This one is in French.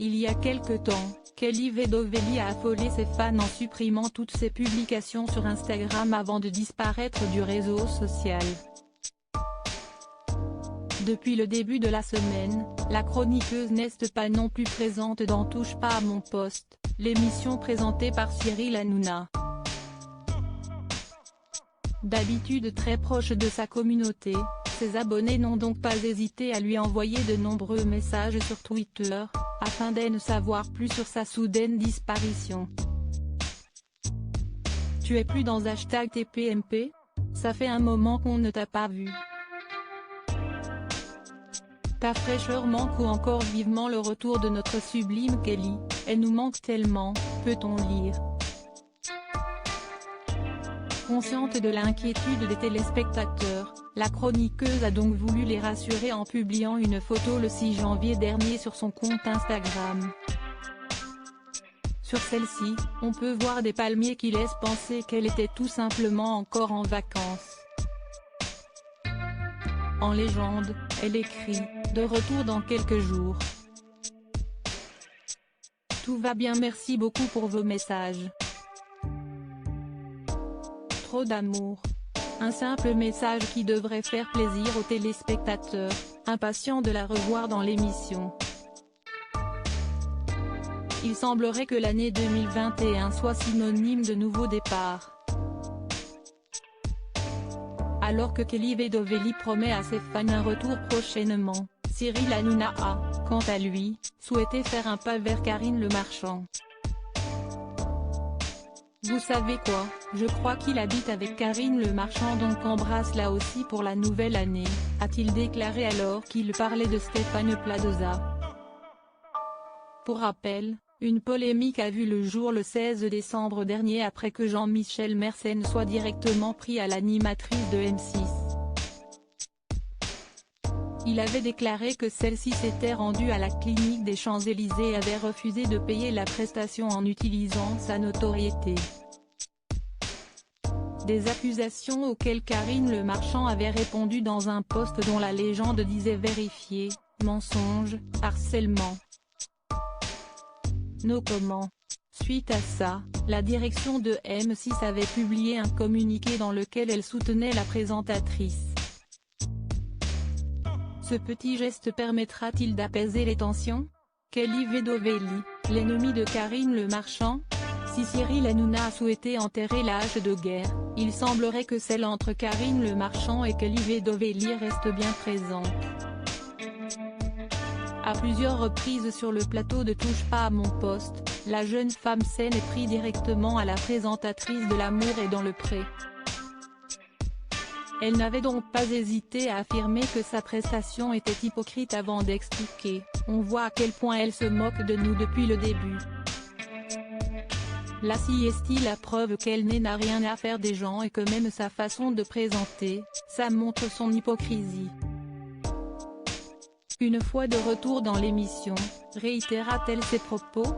Il y a quelque temps, Kelly Vedovelli a affolé ses fans en supprimant toutes ses publications sur Instagram avant de disparaître du réseau social. Depuis le début de la semaine, la chroniqueuse n'est pas non plus présente dans Touche pas à mon poste, l'émission présentée par Cyril Hanouna. D'habitude très proche de sa communauté, ses abonnés n'ont donc pas hésité à lui envoyer de nombreux messages sur Twitter, afin d'en savoir plus sur sa soudaine disparition. Tu es plus dans #TPMP? Ça fait un moment qu'on ne t'a pas vu. Ta fraîcheur manque ou encore vivement le retour de notre sublime Kelly, elle nous manque tellement, peut-on lire. Consciente de l'inquiétude des téléspectateurs, la chroniqueuse a donc voulu les rassurer en publiant une photo le 6 janvier dernier sur son compte Instagram. Sur celle-ci, on peut voir des palmiers qui laissent penser qu'elle était tout simplement encore en vacances. En légende, elle écrit « De retour dans quelques jours. Tout va bien, merci beaucoup pour vos messages. Trop d'amour. » Un simple message qui devrait faire plaisir aux téléspectateurs, impatients de la revoir dans l'émission. Il semblerait que l'année 2021 soit synonyme de nouveau départ. Alors que Kelly Vedovelli promet à ses fans un retour prochainement, Cyril Hanouna a, quant à lui, souhaité faire un pas vers Karine Le Marchand. Vous savez quoi, je crois qu'il habite avec Karine Le Marchand, donc embrasse-la aussi pour la nouvelle année, a-t-il déclaré alors qu'il parlait de Stéphane Plaza. Pour rappel, une polémique a vu le jour le 16 décembre dernier après que Jean-Michel Mersenne soit directement pris à l'animatrice de M6. Il avait déclaré que celle-ci s'était rendue à la clinique des Champs-Élysées et avait refusé de payer la prestation en utilisant sa notoriété. Des accusations auxquelles Karine Le Marchand avait répondu dans un post dont la légende disait vérifier, mensonge, harcèlement. No comment. Suite à ça, la direction de M6 avait publié un communiqué dans lequel elle soutenait la présentatrice. Ce petit geste permettra-t-il d'apaiser les tensions? Kelly Vedovelli, l'ennemi de Karine Le Marchand? Si Cyril Hanouna a souhaité enterrer l'âge de guerre, il semblerait que celle entre Karine Le Marchand et Kelly Vedovelli reste bien présente. À plusieurs reprises sur le plateau de Touche pas à mon poste, la jeune femme saine est prise directement à la présentatrice de L'amour est dans le pré. Elle n'avait donc pas hésité à affirmer que sa prestation était hypocrite avant d'expliquer « On voit à quel point elle se moque de nous depuis le début. Là si est-il la preuve qu'elle n'a rien à faire des gens et que même sa façon de présenter, ça montre son hypocrisie. » Une fois de retour dans l'émission, réitéra-t-elle ses propos?